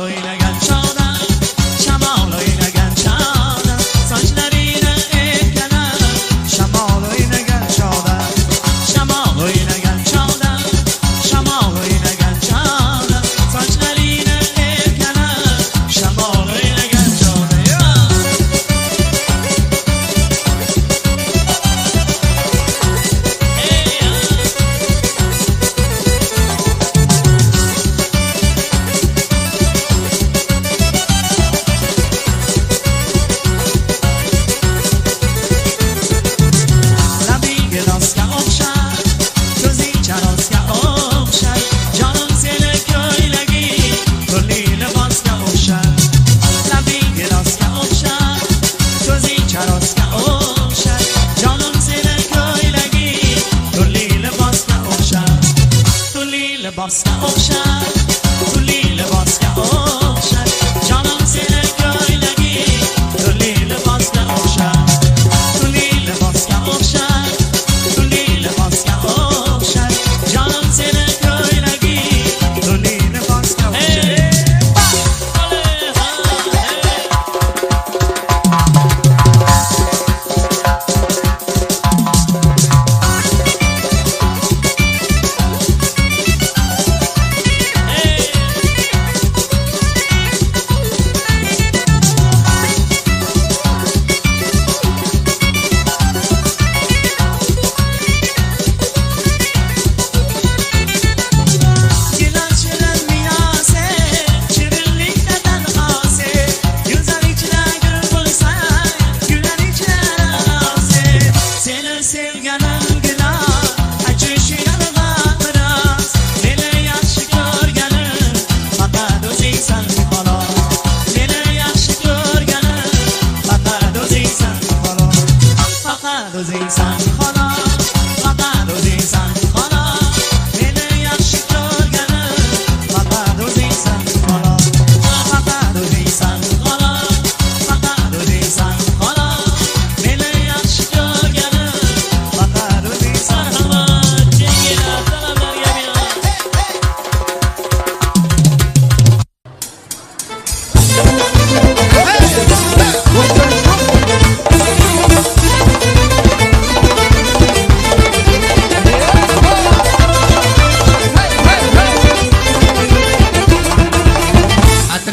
o'ynagan chog'da, shamol o'ynagan chog'da, sochlaringni erkalab, shamol o'ynagan chog'da, shamol o'ynagan chog'da, shamol o'ynagan chog'da, sochlaringni erkalab, shamol o'ynagan chog'da. Libosga o'xshar, turli libosga o'xshar, jonim seni ko'ylaging, turli libosga o'xshar, turli libosga o'xshar, turli libosga o'xshar, jonim seni ko'ylaging, turli libosga o'xshar.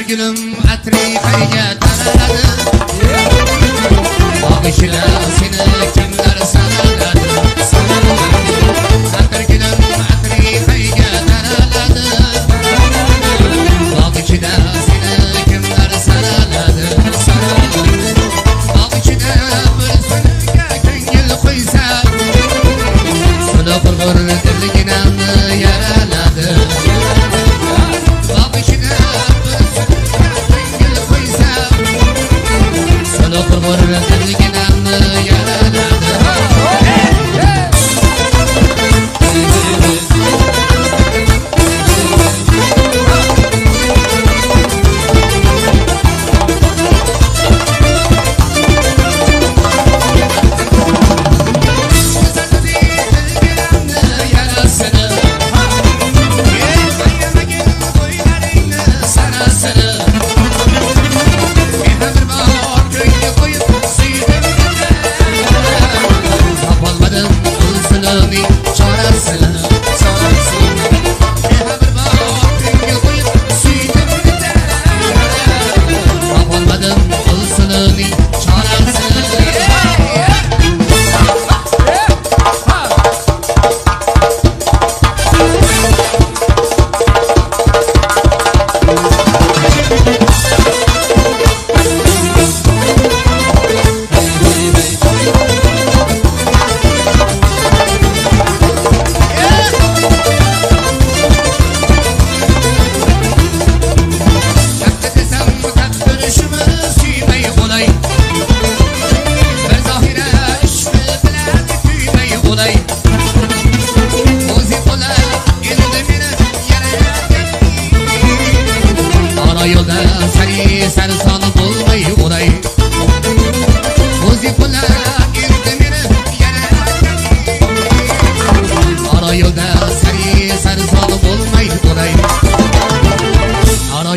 Gülüm atri qayga taraladi, bag'ishla seni kimlar sanaladi, atir gülüm atri qayga taraladi, bag'ishla seni kimlar sanaladi, bag'ishla bir sunga ko'ngil qo'ysa, suni qurg'ur dilginamni yaraladi.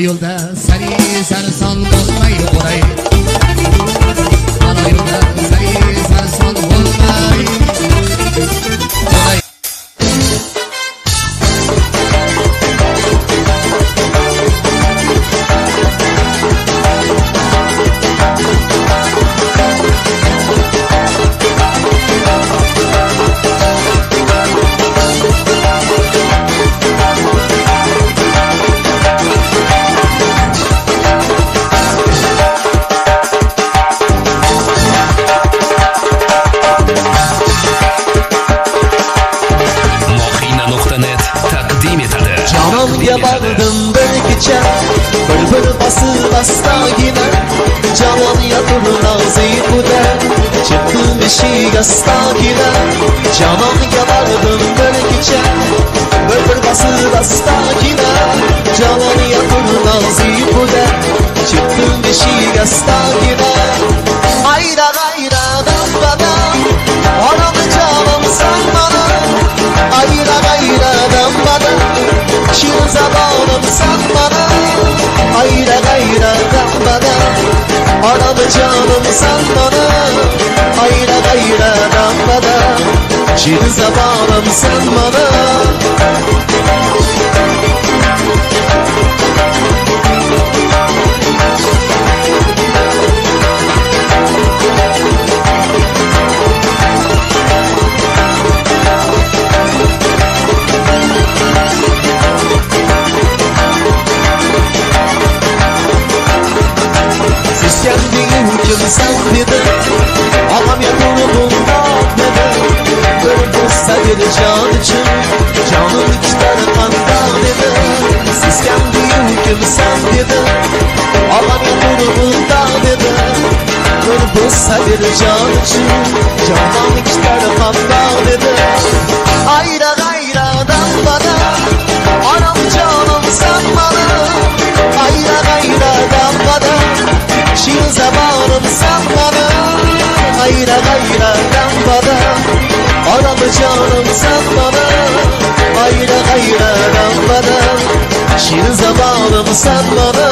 yo'lda sari sarson bo'lmay qo'ray ana yo'lda sari sarson bo'lmay qo'ray Mohina.net taqdim etadi. Canonga bordim bir kecha bir basib astagina Canon yotur nozibuda chiqdim eshik astagina Canonga bordim bir kecha bir basib astagina Canon yotur nozibuda chiqdim eshik astagina Ayra g'ayra dambada onam jonim san mana Ayra g'ayra dambada Şirin zamanım sen bana Ayra gayra dambada Anam canım sen bana Ayra gayra dambada Şirin zamanım sen bana Sen dedi, ağam yakını bundan dedi Bir dosta bir can için, canım ister kandan dedi Siz kendi hüküm sen dedi, ağam yakını bundan dedi Bir dosta bir can için, canım ister kandan dedi Ayra gayradan bana, anam canım sen bana Ayra gayradan bana Şirin zamanım sen bana Ayra gayra dambada Anam canım sen bana Ayra gayra dambada Şirin zamanım sen bana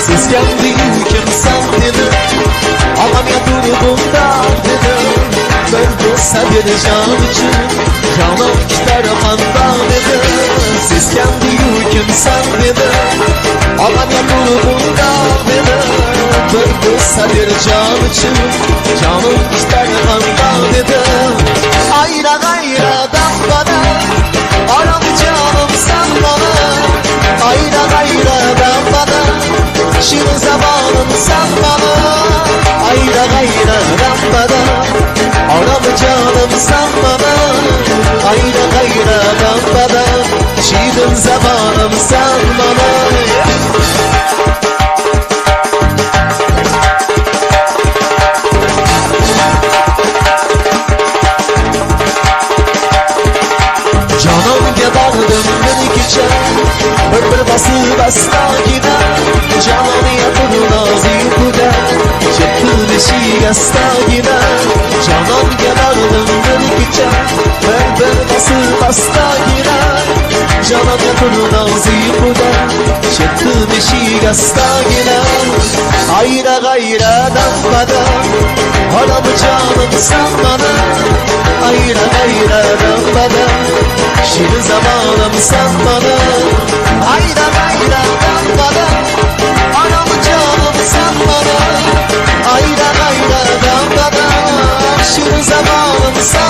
Siz kendi ülkem sen dedi Ağam yatur bundan dedi Bir dosta bir can için Canım ister kandan dedi Siz kendi ülkem sen dedi Ağam yatur bundan dedi Bir dosta bir can için Canım ister kandan dedi Ayra gayra dambada Anam canım sen bana Ayra gayra dambada Şirin zamanım sen bana Ayra gayra dambada Anam canım sen bana Ayra gayra dambada Şirin zamanım sen bana Canımga bordim bir kecha bir basib astagina Canon yotur nozibuda chiqdim eshik astagina Canonga bordim bir kecha bir basib astagina Canon yotur nozibuda chiqdim eshik astagina Ayra gayra dambada Anam canım sen bana Ayra gayra dambada Şirin zamanım sen bana Ayra gayra dambada Anam canım sen bana Ayra gayra dambada Şirin zamanım sen